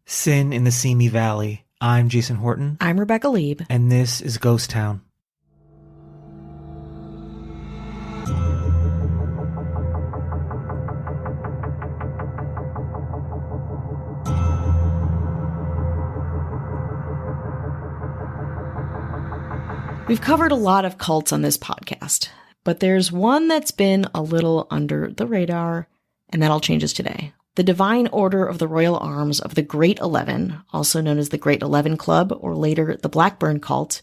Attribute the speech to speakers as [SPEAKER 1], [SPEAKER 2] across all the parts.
[SPEAKER 1] Sin in the Simi Valley. I'm Jason Horton.
[SPEAKER 2] I'm Rebecca Lieb.
[SPEAKER 1] And this is Ghost Town.
[SPEAKER 2] We've covered a lot of cults on this podcast, but there's one that's been a little under the radar, and that all changes today. The Divine Order of the Royal Arms of the Great 11, also known as the Great 11 Club, or later the Blackburn cult,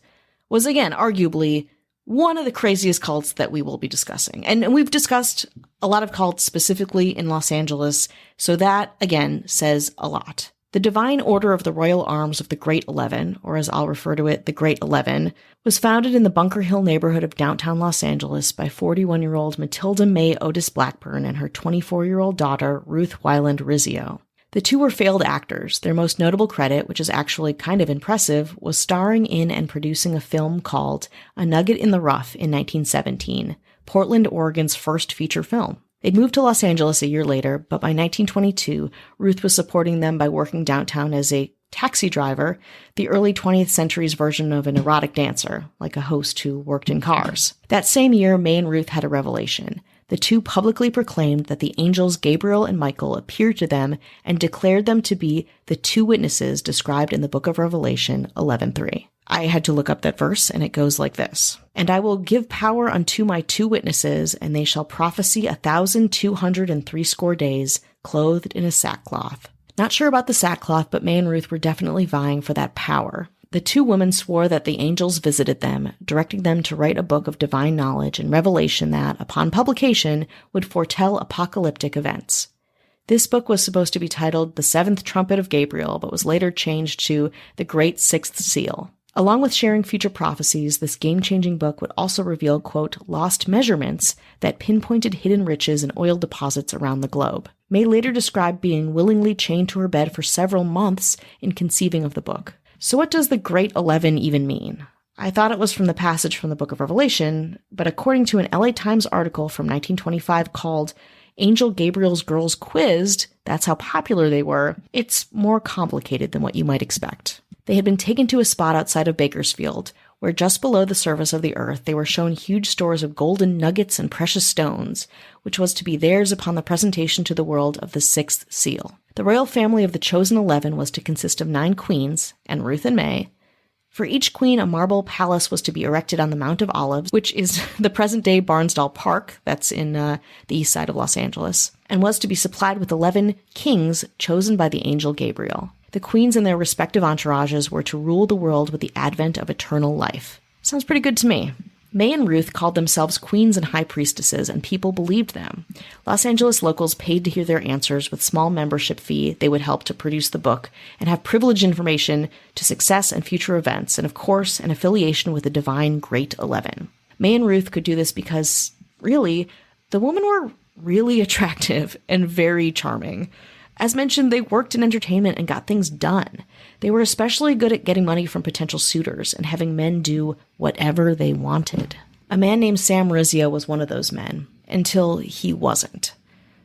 [SPEAKER 2] was again, arguably, one of the craziest cults that we will be discussing. And we've discussed a lot of cults specifically in Los Angeles, so that, again, says a lot. The Divine Order of the Royal Arms of the Great 11, or as I'll refer to it, the Great 11, was founded in the Bunker Hill neighborhood of downtown Los Angeles by 41-year-old Matilda May Otis Blackburn and her 24-year-old daughter, Ruth Wyland Rizzio. The two were failed actors. Their most notable credit, which is actually kind of impressive, was starring in and producing a film called A Nugget in the Rough in 1917, Portland, Oregon's first feature film. They'd moved to Los Angeles a year later, but by 1922, Ruth was supporting them by working downtown as a taxi driver, the early 20th century's version of an erotic dancer, like a host who worked in cars. That same year, May and Ruth had a revelation. The two publicly proclaimed that the angels Gabriel and Michael appeared to them and declared them to be the two witnesses described in the book of Revelation 11:3. I had to look up that verse, and it goes like this. And I will give power unto my two witnesses, and they shall prophesy 1,260 days, clothed in a sackcloth. Not sure about the sackcloth, but May and Ruth were definitely vying for that power. The two women swore that the angels visited them, directing them to write a book of divine knowledge and revelation that, upon publication, would foretell apocalyptic events. This book was supposed to be titled The Seventh Trumpet of Gabriel, but was later changed to The Great Sixth Seal. Along with sharing future prophecies, this game-changing book would also reveal, quote, lost measurements that pinpointed hidden riches and oil deposits around the globe. May later described being willingly chained to her bed for several months in conceiving of the book. So what does the Great 11 even mean? I thought it was from the passage from the Book of Revelation, but according to an LA Times article from 1925 called Angel Gabriel's Girls Quizzed, that's how popular they were, it's more complicated than what you might expect. They had been taken to a spot outside of Bakersfield, where just below the surface of the earth they were shown huge stores of golden nuggets and precious stones, which was to be theirs upon the presentation to the world of the sixth seal. The royal family of the chosen 11 was to consist of 9 queens, and Ruth and May. For each queen, a marble palace was to be erected on the Mount of Olives, which is the present-day Barnsdall Park, that's in the east side of Los Angeles, and was to be supplied with 11 kings chosen by the angel Gabriel. The queens and their respective entourages were to rule the world with the advent of eternal life. Sounds pretty good to me. May and Ruth called themselves queens and high priestesses, and people believed them. Los Angeles locals paid to hear their answers with small membership fee. They would help to produce the book and have privileged information to success and future events, and of course, an affiliation with the divine Great 11. May and Ruth could do this because, really, the women were really attractive and very charming. As mentioned, they worked in entertainment and got things done. They were especially good at getting money from potential suitors and having men do whatever they wanted. A man named Sam Rizzio was one of those men, until he wasn't.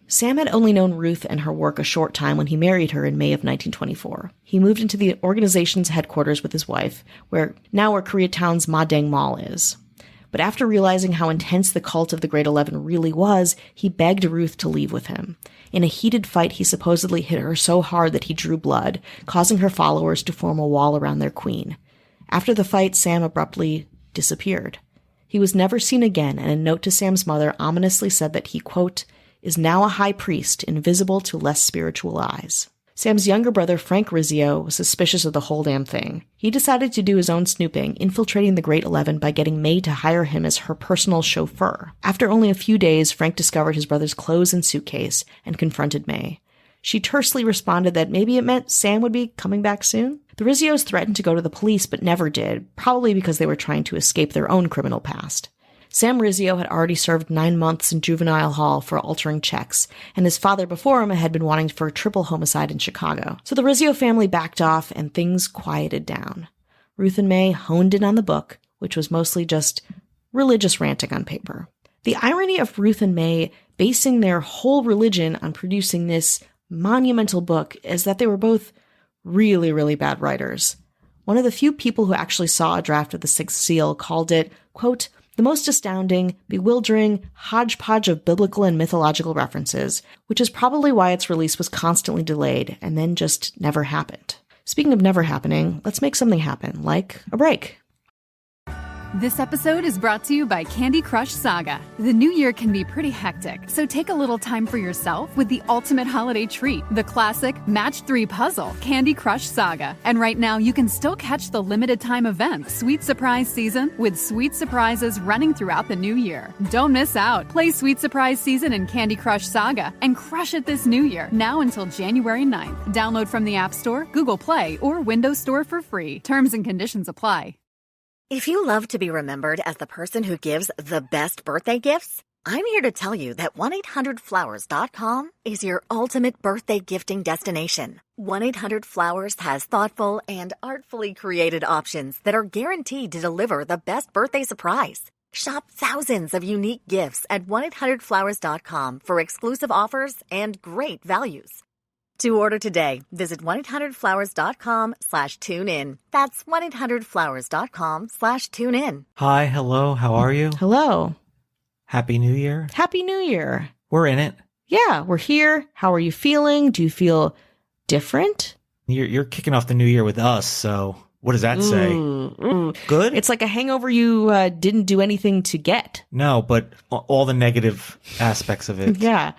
[SPEAKER 2] Sam had only known Ruth and her work a short time when he married her in May of 1924. He moved into the organization's headquarters with his wife, where Koreatown's Ma Dang Mall is. But after realizing how intense the cult of the Great 11 really was, he begged Ruth to leave with him. In a heated fight, he supposedly hit her so hard that he drew blood, causing her followers to form a wall around their queen. After the fight, Sam abruptly disappeared. He was never seen again, and a note to Sam's mother ominously said that he, quote, is now a high priest, invisible to less spiritual eyes. Sam's younger brother, Frank Rizzio, was suspicious of the whole damn thing. He decided to do his own snooping, infiltrating the Great 11 by getting May to hire him as her personal chauffeur. After only a few days, Frank discovered his brother's clothes and suitcase and confronted May. She tersely responded that maybe it meant Sam would be coming back soon. The Rizzios threatened to go to the police but never did, probably because they were trying to escape their own criminal past. Sam Rizzio had already served 9 months in juvenile hall for altering checks, and his father before him had been wanting for a triple homicide in Chicago. So the Rizzio family backed off and things quieted down. Ruth and May honed in on the book, which was mostly just religious ranting on paper. The irony of Ruth and May basing their whole religion on producing this monumental book is that they were both really, really bad writers. One of the few people who actually saw a draft of The Sixth Seal called it, quote, the most astounding, bewildering hodgepodge of biblical and mythological references, which is probably why its release was constantly delayed and then just never happened. Speaking of never happening, let's make something happen, like a break.
[SPEAKER 3] This episode is brought to you by Candy Crush Saga. The new year can be pretty hectic, so take a little time for yourself with the ultimate holiday treat, the classic Match 3 puzzle, Candy Crush Saga. And right now, you can still catch the limited time event, Sweet Surprise Season, with sweet surprises running throughout the new year. Don't miss out. Play Sweet Surprise Season in Candy Crush Saga and crush it this new year, now until January 9th. Download from the App Store, Google Play, or Windows Store for free. Terms and conditions apply.
[SPEAKER 4] If you love to be remembered as the person who gives the best birthday gifts, I'm here to tell you that 1-800-Flowers.com is your ultimate birthday gifting destination. 1-800-Flowers has thoughtful and artfully created options that are guaranteed to deliver the best birthday surprise. Shop thousands of unique gifts at 1-800-Flowers.com for exclusive offers and great values. To order today, visit 1-800-Flowers.com/tune-in. That's 1-800-Flowers.com/tune-in.
[SPEAKER 1] Hi, hello, how are you?
[SPEAKER 2] Hello.
[SPEAKER 1] Happy New Year.
[SPEAKER 2] Happy New Year.
[SPEAKER 1] We're in it.
[SPEAKER 2] Yeah, we're here. How are you feeling? Do you feel different?
[SPEAKER 1] You're kicking off the new year with us, so what does that say? Good?
[SPEAKER 2] It's like a hangover you didn't do anything to get.
[SPEAKER 1] No, but all the negative aspects of it.
[SPEAKER 2] Yeah.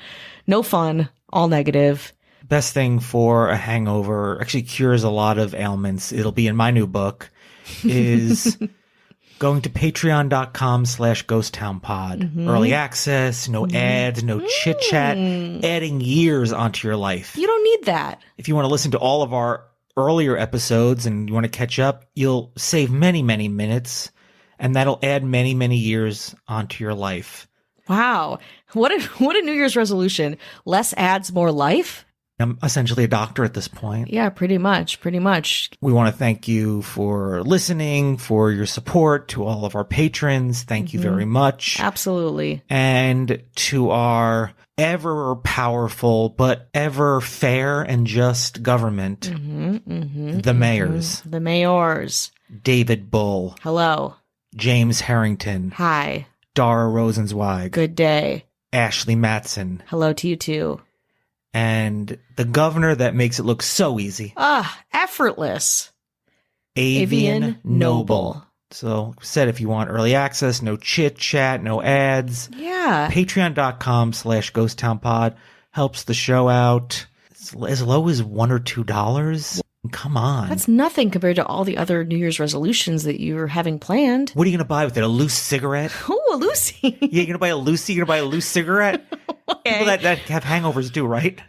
[SPEAKER 2] No fun. All negative.
[SPEAKER 1] Best thing for a hangover, actually cures a lot of ailments. It'll be in my new book, is going to patreon.com/ghosttownpod. Early access, no ads, no chit chat, adding years onto your life.
[SPEAKER 2] You don't need that.
[SPEAKER 1] If you want to listen to all of our earlier episodes and you want to catch up, you'll save many, many minutes, and that'll add many, many years onto your life.
[SPEAKER 2] Wow. What a New Year's resolution. Less ads, more life?
[SPEAKER 1] I'm essentially a doctor at this point.
[SPEAKER 2] Yeah, pretty much. Pretty much.
[SPEAKER 1] We want to thank you for listening, for your support, to all of our patrons. Thank you very much.
[SPEAKER 2] Absolutely.
[SPEAKER 1] And to our ever powerful but ever fair and just government, the mayors.
[SPEAKER 2] The mayors.
[SPEAKER 1] David Bull.
[SPEAKER 2] Hello.
[SPEAKER 1] James Harrington.
[SPEAKER 2] Hi.
[SPEAKER 1] Dara Rosenzweig.
[SPEAKER 2] Good day.
[SPEAKER 1] Ashley Matson.
[SPEAKER 2] Hello to you too.
[SPEAKER 1] And the governor that makes it look so easy.
[SPEAKER 2] Effortless.
[SPEAKER 1] Avian Noble. So said if you want early access, no chit chat, no ads.
[SPEAKER 2] Yeah.
[SPEAKER 1] Patreon.com/ghosttownpod helps the show out. As low as $1 or $2. Come on.
[SPEAKER 2] That's nothing compared to all the other New Year's resolutions that you're having planned.
[SPEAKER 1] What are you going to buy with it? A loose cigarette?
[SPEAKER 2] Oh, a Lucy.
[SPEAKER 1] Yeah, you're going to buy a Lucy? You're going to buy a loose cigarette?
[SPEAKER 2] Okay.
[SPEAKER 1] People that have hangovers do, right?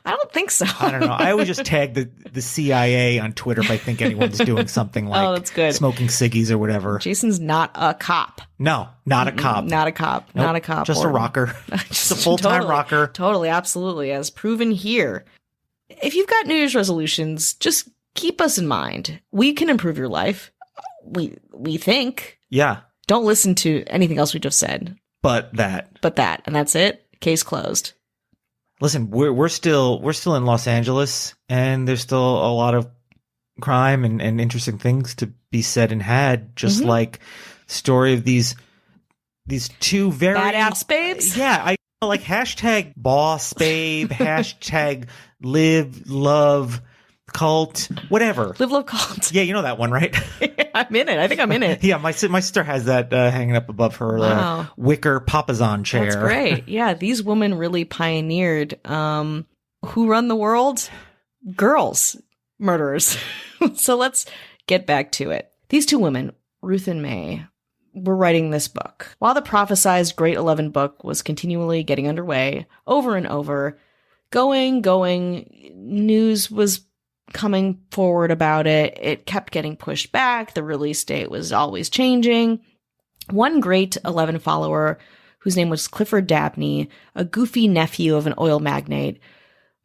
[SPEAKER 2] I don't think so.
[SPEAKER 1] I don't know. I always just tag the CIA on Twitter if I think anyone's doing something like
[SPEAKER 2] that's good.
[SPEAKER 1] Smoking ciggies or whatever.
[SPEAKER 2] Jason's not a cop.
[SPEAKER 1] No, not a cop.
[SPEAKER 2] Not a cop.
[SPEAKER 1] Nope,
[SPEAKER 2] not a cop.
[SPEAKER 1] Just a rocker. Just a full-time rocker.
[SPEAKER 2] Totally, absolutely, as proven here. If you've got New Year's resolutions, just keep us in mind. We can improve your life. We think.
[SPEAKER 1] Yeah.
[SPEAKER 2] Don't listen to anything else we just said.
[SPEAKER 1] But that.
[SPEAKER 2] And that's it. Case closed.
[SPEAKER 1] Listen, we're still in Los Angeles, and there's still a lot of crime and interesting things to be said and had. Just like story of these two very
[SPEAKER 2] badass babes.
[SPEAKER 1] Yeah, I like hashtag boss babe, hashtag live love cult, whatever.
[SPEAKER 2] Live love cult.
[SPEAKER 1] Yeah, you know that one, right?
[SPEAKER 2] I'm in it. I think I'm in it.
[SPEAKER 1] Yeah, my sister has that hanging up above her wicker papasan chair.
[SPEAKER 2] That's great. Yeah, these women really pioneered. Who run the world? Girls. Murderers. So let's get back to it. These two women, Ruth and May, were writing this book. While the prophesized Great 11 book was continually getting underway, over and over, going, news was coming forward about it. It kept getting pushed back. The release date was always changing. One Great 11 follower, whose name was Clifford Dabney, a goofy nephew of an oil magnate,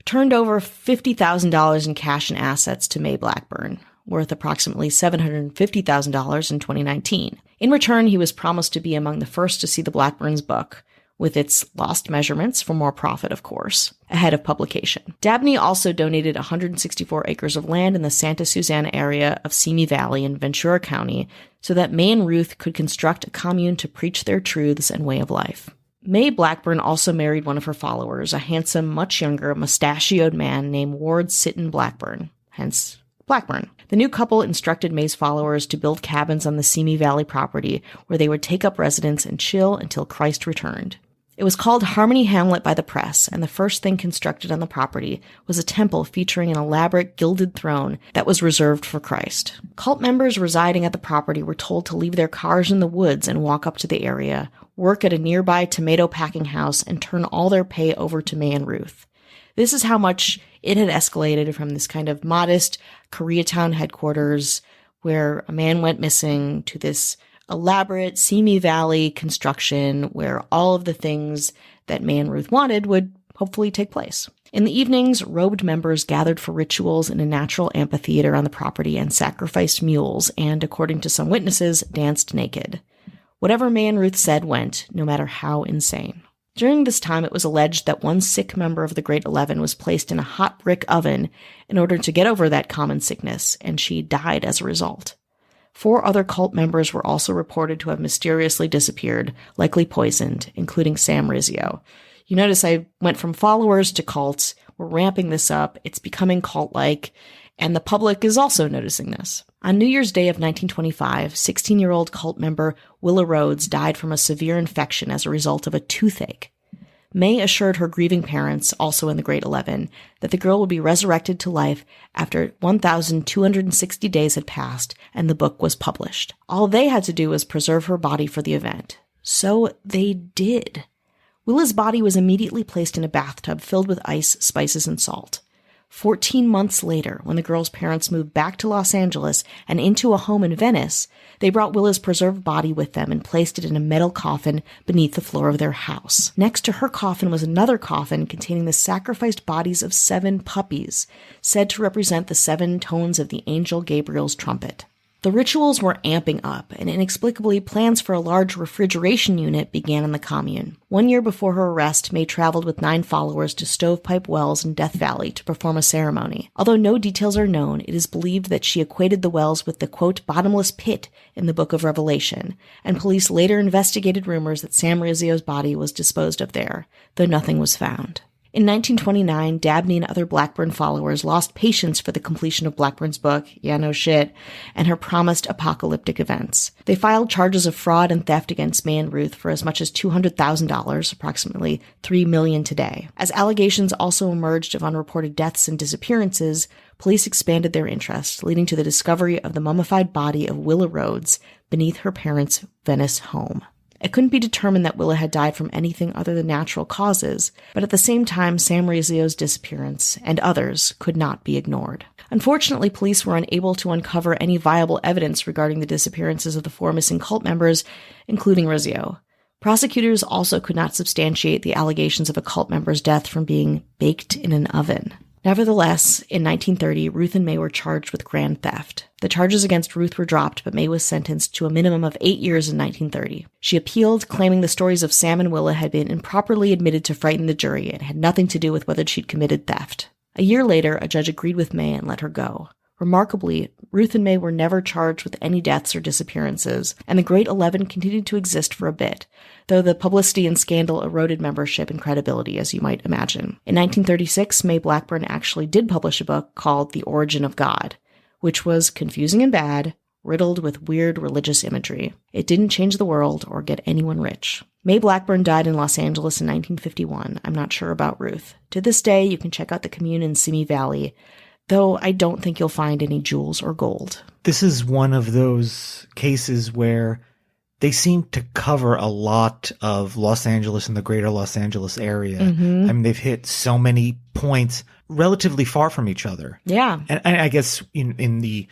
[SPEAKER 2] turned over $50,000 in cash and assets to May Blackburn, worth approximately $750,000 in 2019. In return, he was promised to be among the first to see the Blackburns' book, with its lost measurements for more profit, of course, ahead of publication. Dabney also donated 164 acres of land in the Santa Susana area of Simi Valley in Ventura County so that May and Ruth could construct a commune to preach their truths and way of life. May Blackburn also married one of her followers, a handsome, much younger, mustachioed man named Ward Sitton Blackburn, hence Blackburn. The new couple instructed May's followers to build cabins on the Simi Valley property where they would take up residence and chill until Christ returned. It was called Harmony Hamlet by the press, and the first thing constructed on the property was a temple featuring an elaborate gilded throne that was reserved for Christ. Cult members residing at the property were told to leave their cars in the woods and walk up to the area, work at a nearby tomato packing house, and turn all their pay over to May and Ruth. This is how much it had escalated from this kind of modest Koreatown headquarters where a man went missing to this elaborate Simi Valley construction where all of the things that May and Ruth wanted would hopefully take place. In the evenings, robed members gathered for rituals in a natural amphitheater on the property and sacrificed mules and, according to some witnesses, danced naked. Whatever May and Ruth said went, no matter how insane. During this time, it was alleged that one sick member of the Great 11 was placed in a hot brick oven in order to get over that common sickness, and she died as a result. 4 other cult members were also reported to have mysteriously disappeared, likely poisoned, including Sam Rizzio. You notice I went from followers to cults. We're ramping this up. It's becoming cult-like, and the public is also noticing this. On New Year's Day of 1925, 16-year-old cult member Willa Rhodes died from a severe infection as a result of a toothache. May assured her grieving parents, also in the Great 11, that the girl would be resurrected to life after 1,260 days had passed and the book was published. All they had to do was preserve her body for the event. So they did. Willa's body was immediately placed in a bathtub filled with ice, spices, and salt. 14 months later, when the girl's parents moved back to Los Angeles and into a home in Venice, they brought Willa's preserved body with them and placed it in a metal coffin beneath the floor of their house. Next to her coffin was another coffin containing the sacrificed bodies of 7 puppies, said to represent the 7 tones of the angel Gabriel's trumpet. The rituals were amping up, and inexplicably, plans for a large refrigeration unit began in the commune. 1 year before her arrest, May traveled with 9 followers to Stovepipe Wells in Death Valley to perform a ceremony. Although no details are known, it is believed that she equated the wells with the, quote, bottomless pit in the Book of Revelation, and police later investigated rumors that Sam Rizzio's body was disposed of there, though nothing was found. In 1929, Dabney and other Blackburn followers lost patience for the completion of Blackburn's book, yeah, no shit, and her promised apocalyptic events. They filed charges of fraud and theft against May and Ruth for as much as $200,000, approximately $3 million today. As allegations also emerged of unreported deaths and disappearances, police expanded their interest, leading to the discovery of the mummified body of Willa Rhodes beneath her parents' Venice home. It couldn't be determined that Willa had died from anything other than natural causes, but at the same time, Sam Rizzio's disappearance, and others, could not be ignored. Unfortunately, police were unable to uncover any viable evidence regarding the disappearances of the 4 missing cult members, including Rizzio. Prosecutors also could not substantiate the allegations of a cult member's death from being baked in an oven. Nevertheless, in 1930, Ruth and May were charged with grand theft. The charges against Ruth were dropped, but May was sentenced to a minimum of 8 years in 1930. She appealed, claiming the stories of Sam and Willa had been improperly admitted to frighten the jury and had nothing to do with whether she'd committed theft. A year later, a judge agreed with May and let her go. Remarkably, Ruth and May were never charged with any deaths or disappearances, and the Great 11 continued to exist for a bit, though the publicity and scandal eroded membership and credibility, as you might imagine. In 1936, May Blackburn actually did publish a book called The Origin of God, which was confusing and bad, riddled with weird religious imagery. It didn't change the world or get anyone rich. May Blackburn died in Los Angeles in 1951. I'm not sure about Ruth. To this day, you can check out the commune in Simi Valley, though I don't think you'll find any jewels or gold.
[SPEAKER 1] This is one of those cases where they seem to cover a lot of Los Angeles and the greater Los Angeles area.
[SPEAKER 2] Mm-hmm.
[SPEAKER 1] I mean, they've hit so many points relatively far from each other.
[SPEAKER 2] Yeah.
[SPEAKER 1] And I guess in the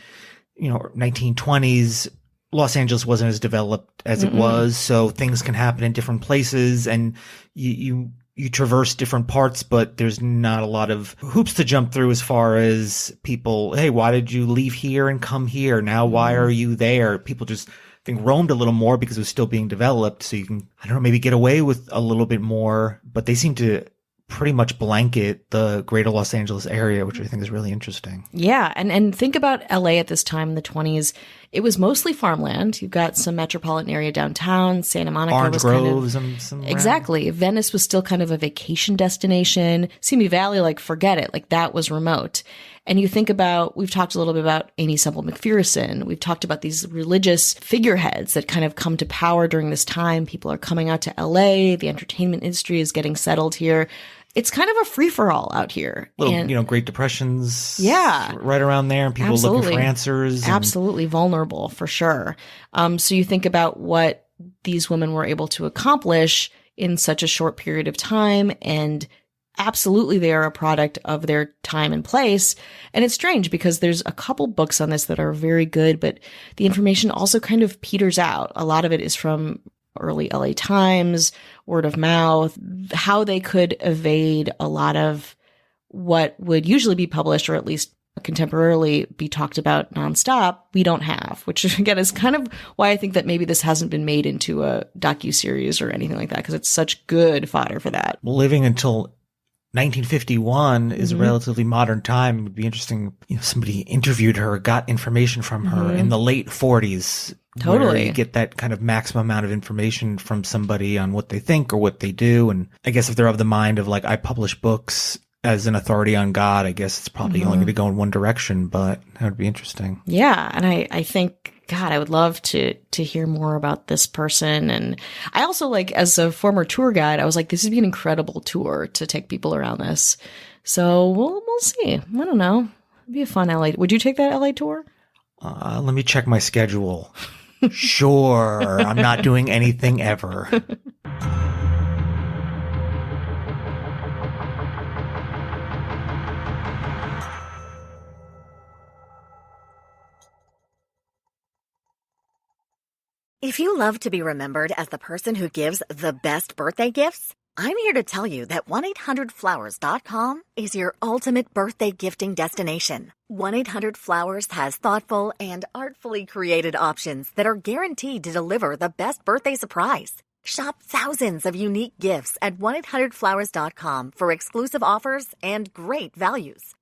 [SPEAKER 1] 1920s, Los Angeles wasn't as developed as it was, so things can happen in different places, and you traverse different parts, but there's not a lot of hoops to jump through as far as people, hey, why did you leave here and come here? Now, why are you there? People just, think, roamed a little more because it was still being developed. So you can, I don't know, maybe get away with a little bit more, but they seem to pretty much blanket the greater Los Angeles area, which I think is really interesting.
[SPEAKER 2] Yeah. And think about LA at this time in the 20s. It was mostly farmland. You've got some metropolitan area downtown. Santa Monica
[SPEAKER 1] Orange
[SPEAKER 2] was
[SPEAKER 1] groves
[SPEAKER 2] kind of,
[SPEAKER 1] and some
[SPEAKER 2] exactly. Venice was still kind of a vacation destination. Simi Valley, like, forget it. Like, that was remote. And you think about, we've talked a little bit about Amy Semple McPherson. We've talked about these religious figureheads that kind of come to power during this time. People are coming out to LA. The entertainment industry is getting settled here. It's kind of a free-for-all out here.
[SPEAKER 1] Little, Great Depressions.
[SPEAKER 2] Yeah.
[SPEAKER 1] Right around there, and people looking for answers.
[SPEAKER 2] Absolutely vulnerable, for sure. So you think about what these women were able to accomplish in such a short period of time, and absolutely they are a product of their time and place. And it's strange because there's a couple books on this that are very good, but the information also kind of peters out. A lot of it is from early LA Times, word of mouth, how they could evade a lot of what would usually be published, or at least contemporarily be talked about nonstop, we don't have, which again is kind of why I think that maybe this hasn't been made into a docuseries or anything like that, because it's such good fodder for that.
[SPEAKER 1] Living until 1951 is a relatively modern time. It would be interesting, somebody interviewed her, got information from her in the late 40s.
[SPEAKER 2] Totally.
[SPEAKER 1] Where you get that kind of maximum amount of information from somebody on what they think or what they do. And I guess if they're of the mind of, like, I publish books as an authority on God, I guess it's probably only going to go in one direction, but that would be interesting.
[SPEAKER 2] Yeah. And I think, God, I would love to hear more about this person. And I also, like, as a former tour guide, I was like, this would be an incredible tour to take people around this. So we'll see. I don't know. It'd be a fun LA. Would you take that LA tour?
[SPEAKER 1] Let me check my schedule. Sure. I'm not doing anything ever.
[SPEAKER 4] If you love to be remembered as the person who gives the best birthday gifts, I'm here to tell you that 1-800-Flowers.com is your ultimate birthday gifting destination. 1-800-Flowers has thoughtful and artfully created options that are guaranteed to deliver the best birthday surprise. Shop thousands of unique gifts at 1-800-Flowers.com for exclusive offers and great values.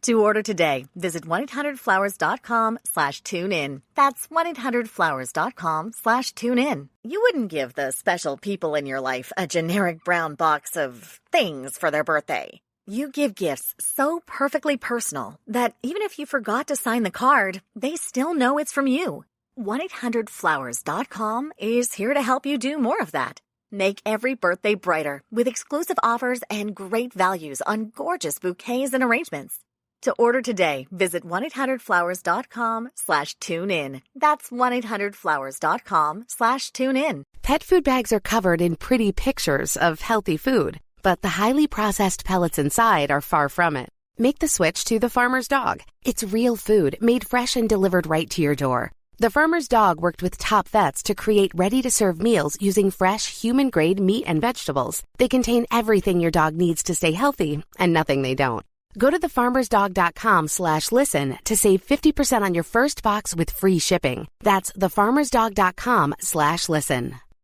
[SPEAKER 4] To order today, visit 1-800-Flowers.com/tune-in. That's 1-800-Flowers.com/tune-in. You wouldn't give the special people in your life a generic brown box of things for their birthday. You give gifts so perfectly personal that even if you forgot to sign the card, they still know it's from you. 1-800-Flowers.com is here to help you do more of that. Make every birthday brighter with exclusive offers and great values on gorgeous bouquets and arrangements. To order today, visit 1-800-Flowers.com/tune-in. That's 1-800-Flowers.com/tune-in.
[SPEAKER 5] Pet food bags are covered in pretty pictures of healthy food, but the highly processed pellets inside are far from it. Make the switch to The Farmer's Dog. It's real food made fresh and delivered right to your door. The Farmer's Dog worked with top vets to create ready-to-serve meals using fresh, human-grade meat and vegetables. They contain everything your dog needs to stay healthy and nothing they don't. Go to thefarmersdog.com/listen to save 50% on your first box with free shipping. That's thefarmersdog.com/listen.